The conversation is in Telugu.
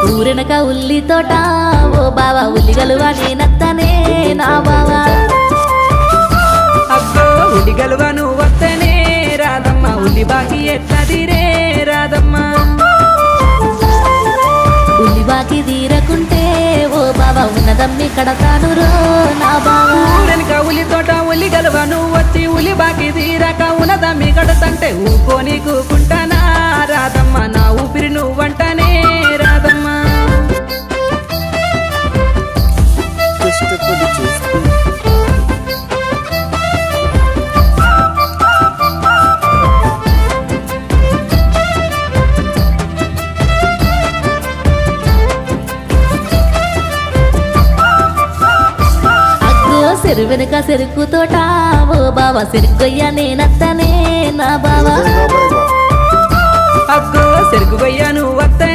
ఊరెనక ఉల్లి తోట ఓ బావా ఉల్లిగలువా నేనత్తనే నా బావా అక్కో ఉల్లి గలువ నువ్వు వస్తేనే రాదమ్మ ఉల్లి బాకి ఎట్లదిరే రాదమ్మ ఉల్లి బాకి తీరకుంటే ఓ బావా ఉన్నదమ్మి కడతాను రో నా బావా ఊరెనక ఉల్లి తోట ఉల్లి గలువ నువ్వు వచ్చి ఉల్లి బాకి తీరక ఉన్నదమ్మి కడతంటే ఊకోని కూకుంటానా రాదమ్మ నా ఊపిరి నువ్వంటనే రాదమ్మ కష్టపడి చేస్తే చెరు వెనుక చెరుకు తోట ఓ బావా చెరుకొయ్య నేనత్తనే నా బావా అక్కో చెరుకు గొయ్య నువ్వు వస్తే